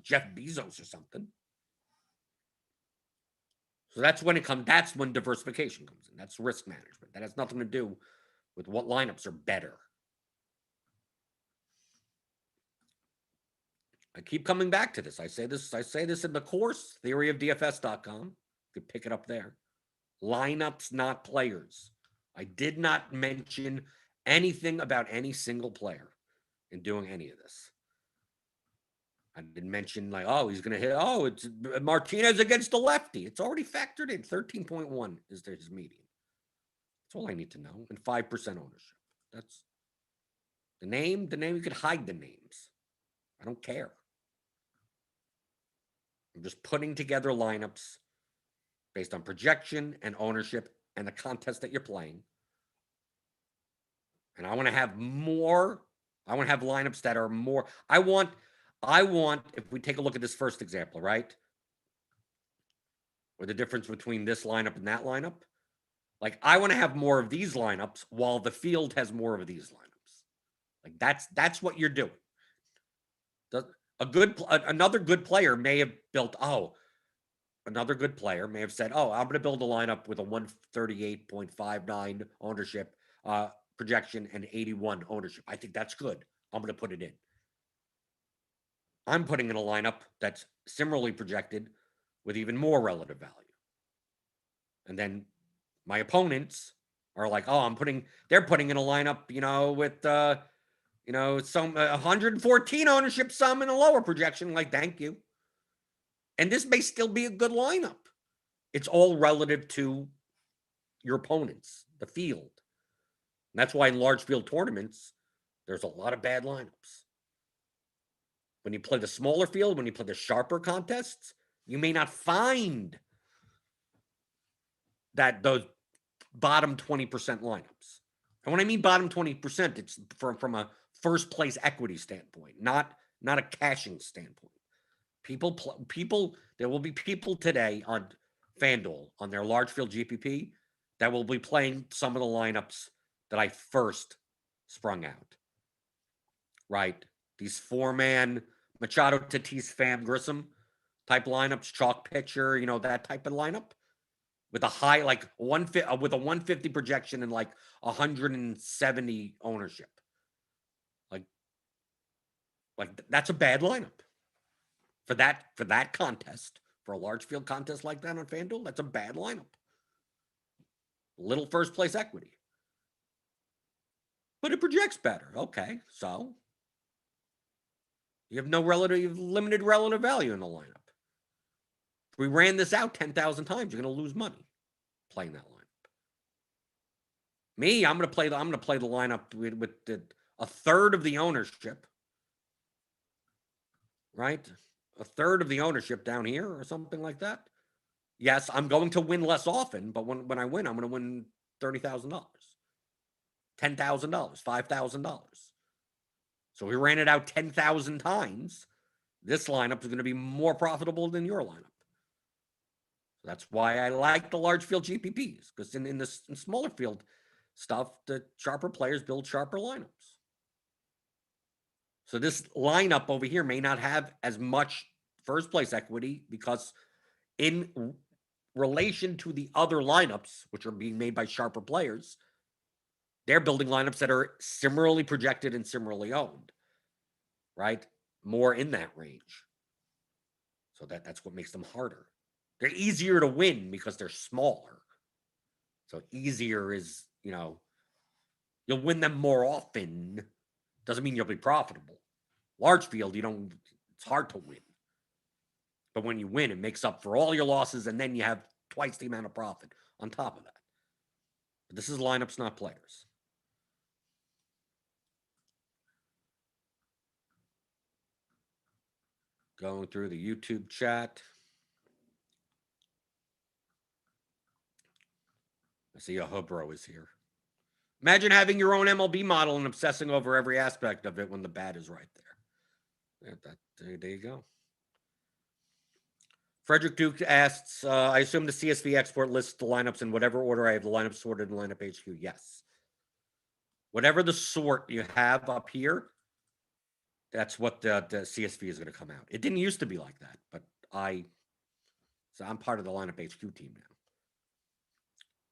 Jeff Bezos or something. So that's when diversification comes in. That's risk management. That has nothing to do with what lineups are better. I keep coming back to this. I say this in the course, theoryofdfs.com. You could pick it up there. Lineups, not players. I did not mention anything about any single player in doing any of this. I didn't mention, like, he's going to hit, it's Martinez against the lefty. It's already factored in. 13.1 is his median. That's all I need to know. And 5% ownership. That's the name. You could hide the names. I don't care. I'm just putting together lineups based on projection and ownership and the contest that you're playing. And I want to have more. I want to have lineups that are more. I want, if we take a look at this first example, right? Or the difference between this lineup and that lineup. Like, I want to have more of these lineups while the field has more of these lineups. Like, that's what you're doing. Another good player may have built, another good player may have said, I'm going to build a lineup with a 138.59 ownership projection and 81 ownership. I think that's good. I'm going to put it in. I'm putting in a lineup that's similarly projected with even more relative value. And then my opponents are like, they're putting in a lineup, with, some 114 ownership, some in a lower projection. Like, thank you. And this may still be a good lineup. It's all relative to your opponents, the field. And that's why in large field tournaments, there's a lot of bad lineups. When you play the smaller field, when you play the sharper contests, you may not find that those bottom 20% lineups. And when I mean bottom 20%, it's from a first place equity standpoint, not a cashing standpoint. There will be people today on FanDuel, on their large field GPP, that will be playing some of the lineups that I first sprung out. Right? These 4-man Machado, Tatis, Pham, Grissom type lineups, chalk pitcher, that type of lineup with a high, like with a 150 projection and like 170 ownership. Like that's a bad lineup for that contest, for a large field contest like that on FanDuel. That's a bad lineup. Little first place equity, but it projects better. Okay, so you have limited relative value in the lineup. If we ran this out 10,000 times, you're going to lose money playing that lineup. Me, I'm going to play the lineup with a third of the ownership, right? A third of the ownership down here or something like that. Yes, I'm going to win less often, but when I win, I'm going to win $30,000, $10,000, $5,000. So we ran it out 10,000 times. This lineup is going to be more profitable than your lineup. That's why I like the large field GPPs, because in smaller field stuff, the sharper players build sharper lineups. So this lineup over here may not have as much first place equity because in relation to the other lineups, which are being made by sharper players, they're building lineups that are similarly projected and similarly owned, right? More in that range. So that's what makes them harder. They're easier to win because they're smaller. So easier is, you'll win them more often. Doesn't mean you'll be profitable. Large field, it's hard to win. But when you win, it makes up for all your losses, and then you have twice the amount of profit on top of that. But this is lineups, not players. Going through the YouTube chat. I see a Hubro is here. Imagine having your own MLB model and obsessing over every aspect of it when the bat is right there. There you go. Frederick Duke asks, I assume the CSV export lists the lineups in whatever order I have the lineups sorted in lineup HQ. Yes. Whatever the sort you have up here, that's what the CSV is going to come out. It didn't used to be like that, but so I'm part of the lineup HQ team now.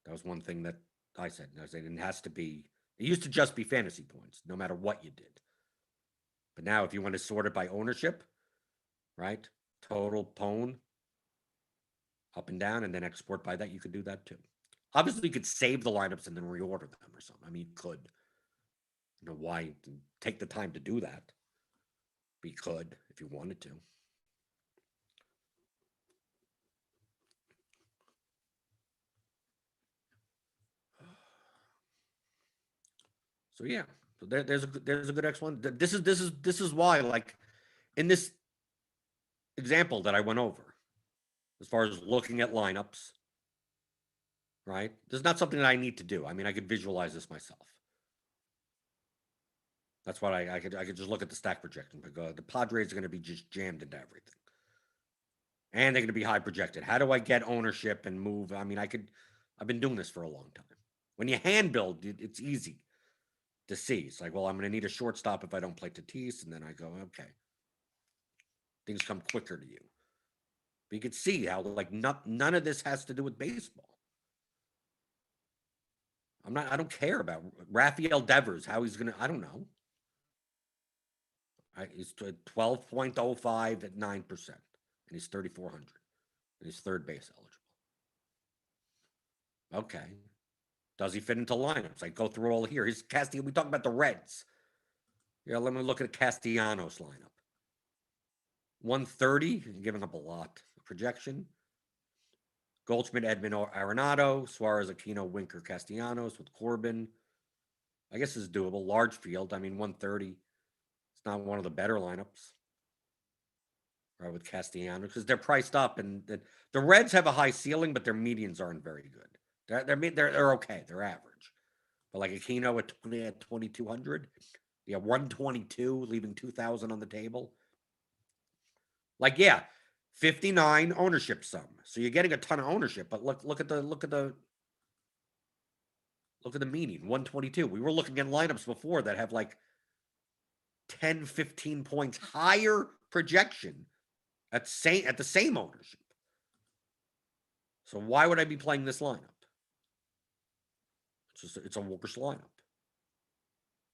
That was one thing that I said. It has to be, it used to just be fantasy points, no matter what you did. But now if you want to sort it by ownership, right? Total pwn, up and down, and then export by that, you could do that too. Obviously, you could save the lineups and then reorder them or something. I mean, you could. Why take the time to do that? But you could if you wanted to. So yeah, so there's a good explanation. This is why, like, in this example that I went over, as far as looking at lineups, right? This is not something that I need to do. I mean, I could visualize this myself. That's what I could just look at the stack projection. Because the Padres are going to be just jammed into everything, and they're going to be high projected. How do I get ownership and move? I mean, I've been doing this for a long time. When you hand build, it's easy to see. It's like, well, I'm going to need a shortstop if I don't play Tatis, and then I go, okay, things come quicker to you. But you can see how like none of this has to do with baseball. I don't care about Rafael Devers, how he's gonna, I don't know. He's 12.05 at 9%, and he's 3,400, and he's third base eligible. Okay. Does he fit into lineups? I go through all here. He's Castellanos. We talk about the Reds. Yeah, let me look at Castellanos lineup. 130, giving up a lot. Projection. Goldschmidt, Edmund, Arenado, Suarez, Aquino, Winker, Castellanos with Corbin. I guess it's doable. Large field. I mean, 130. It's not one of the better lineups. Right, with Castellanos, because they're priced up, and the Reds have a high ceiling, but their medians aren't very good. They're okay. They're average. But like Aquino at 2,200. Yeah, 122, leaving 2,000 on the table. Like, yeah, 59 ownership sum. So you're getting a ton of ownership, but look at the median, 122. We were looking at lineups before that have like 10, 15 points higher projection at the same ownership. So why would I be playing this lineup? It's a worse lineup.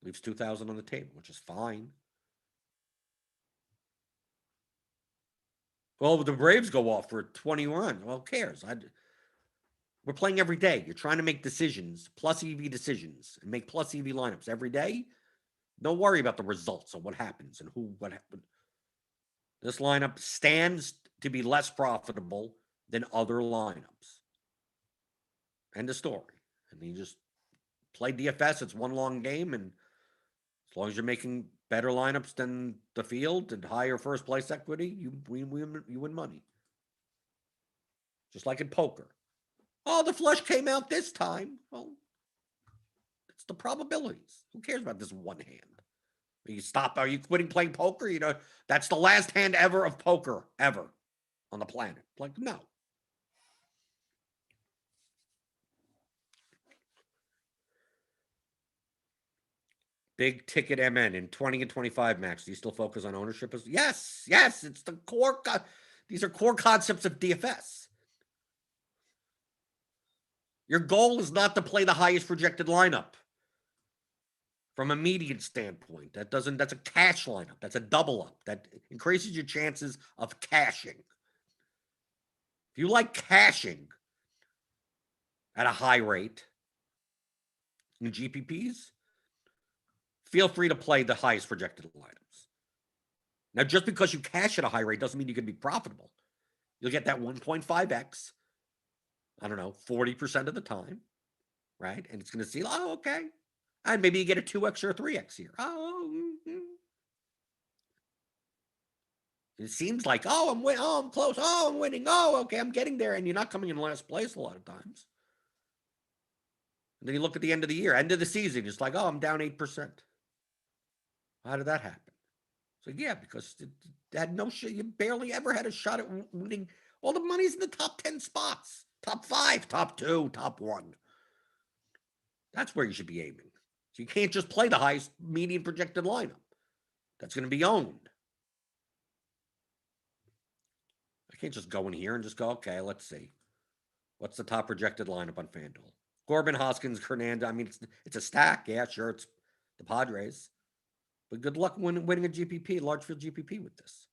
Leaves 2,000 on the table, which is fine. Well, the Braves go off for 21. Well, who cares? We're playing every day. You're trying to make decisions, plus EV decisions, and make plus EV lineups every day. Don't worry about the results of what happens and what happened. This lineup stands to be less profitable than other lineups. End of story. And you just play DFS. It's one long game, and as long as you're making better lineups than the field and higher first place equity, you win money. Just like in poker. Oh, the flush came out this time. Well, it's the probabilities. Who cares about this one hand? You stop. Are you quitting playing poker? You know, that's the last hand ever of poker ever on the planet. Like, no. Big ticket MN in 20 and 25 max. Do you still focus on ownership? Yes. It's the core. These are core concepts of DFS. Your goal is not to play the highest projected lineup. From a median standpoint, that's a cash lineup. That's a double up. That increases your chances of cashing. If you like cashing at a high rate in GPPs, feel free to play the highest projected lineups. Now, just because you cash at a high rate doesn't mean you can be profitable. You'll get that 1.5x, I don't know, 40% of the time, right? And it's going to see, oh, okay. And maybe you get a 2x or a 3x here. It seems like, I'm close. Oh, I'm winning. Oh, okay, I'm getting there. And you're not coming in last place a lot of times. And then you look at the end of the year, end of the season, it's like, oh, I'm down 8%. How did that happen? So, yeah, because it had no shit. You barely ever had a shot at winning. All the money's in the top 10 spots. Top 5, top 2, top 1. That's where you should be aiming. So you can't just play the highest median projected lineup. That's going to be owned. I can't just go in here and just go, okay, let's see. What's the top projected lineup on FanDuel? Corbin, Hoskins, Hernandez. I mean, it's a stack. Yeah, sure, it's the Padres. But good luck winning a GPP, large field GPP with this.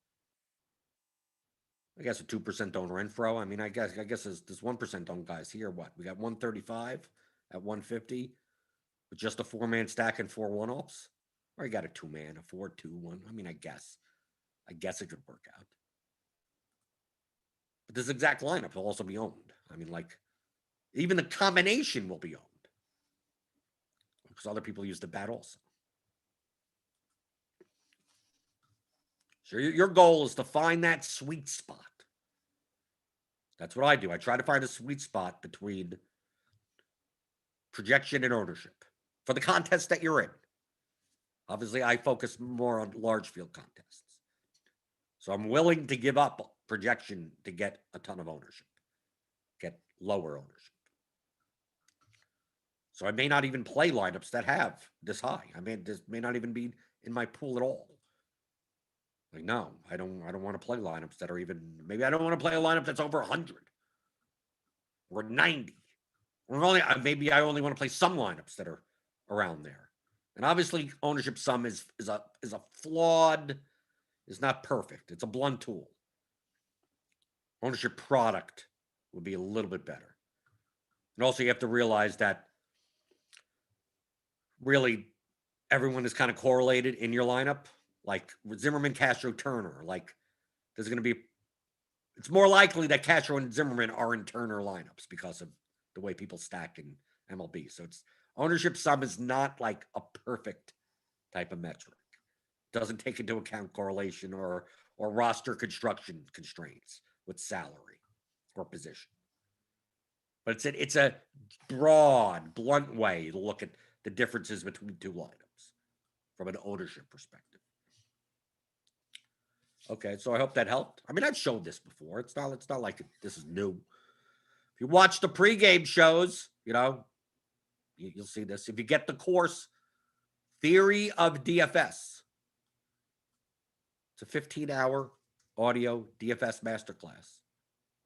I guess a 2% owner info. I mean, I guess there's 1% owned guys here. What? We got 135 at 150 with just a 4-man stack and 4 one-offs. Or you got a 2-man, a 4-2-1. I mean, I guess it could work out. But this exact lineup will also be owned. I mean, like, even the combination will be owned. Because other people use the bat also. So your goal is to find that sweet spot. That's what I do. I try to find a sweet spot between projection and ownership for the contest that you're in. Obviously, I focus more on large field contests. So I'm willing to give up projection to get a ton of ownership, get lower ownership. So I may not even play lineups that have this high. I mean, this may not even be in my pool at all. Like, no, I don't want to play lineups that are even, maybe I don't want to play a lineup that's over 100 or 90. Or maybe I only want to play some lineups that are around there. And obviously, ownership sum is a flawed, is not perfect. It's a blunt tool. Ownership product would be a little bit better. And also, you have to realize that really everyone is kind of correlated in your lineup. Like Zimmerman, Castro, Turner. Like there's going to be, it's more likely that Castro and Zimmerman are in Turner lineups because of the way people stack in MLB. So it's ownership sum is not like a perfect type of metric. Doesn't take into account correlation or roster construction constraints with salary or position. But it's a broad, blunt way to look at the differences between two lineups from an ownership perspective. Okay, so I hope that helped. I mean, I've showed this before. It's not like this is new. If you watch the pregame shows, you'll see this. If you get the course, Theory of DFS, it's a 15-hour audio DFS masterclass.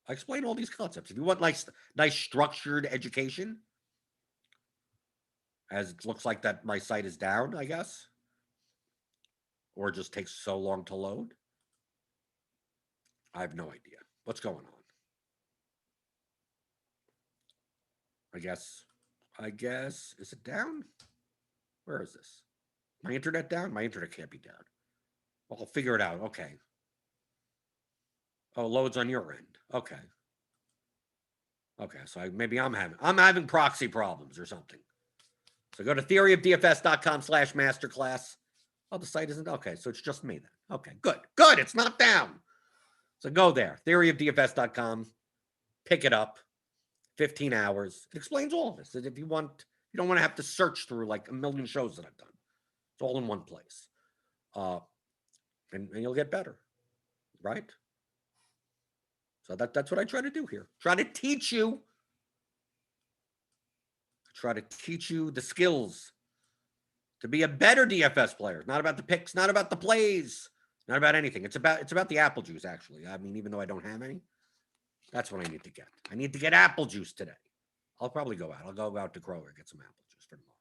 I explain all these concepts. If you want nice structured education, as it looks like that my site is down, I guess, or it just takes so long to load. I have no idea what's going on. I guess, is it down? Where is this? My internet down? My internet can't be down. Well, I'll figure it out. Okay. Oh, loads on your end. Okay. Okay, so maybe I'm having proxy problems or something. So go to theoryofdfs.com/masterclass. Oh, the site isn't okay. So it's just me then. Okay, good. It's not down. So go there, theoryofdfs.com. Pick it up. 15 hours. It explains all of this. If you don't want to have to search through like a million shows that I've done. It's all in one place. And you'll get better, right? So that's what I try to do here. Try to teach you the skills to be a better DFS player. Not about the picks, not about the plays, not about anything. It's about the apple juice, actually. I mean, even though I don't have any, that's what I need to get. I need to get apple juice today. I'll probably go out. I'll go out to Kroger and get some apple juice for tomorrow.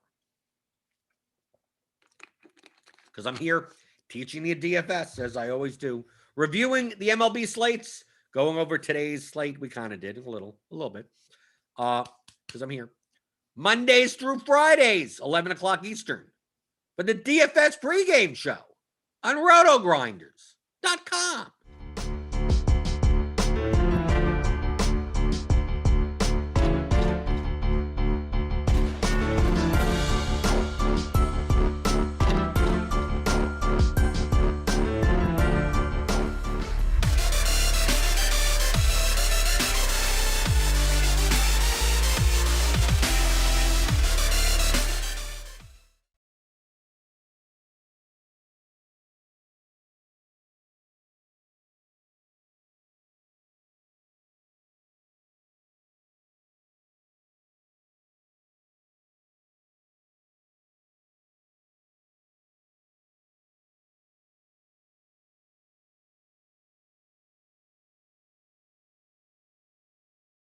Because I'm here teaching the DFS, as I always do. Reviewing the MLB slates. Going over today's slate. We kind of did a little bit. Because I'm here. Mondays through Fridays, 11 o'clock Eastern. For the DFS pregame show on RotoGrinders.com.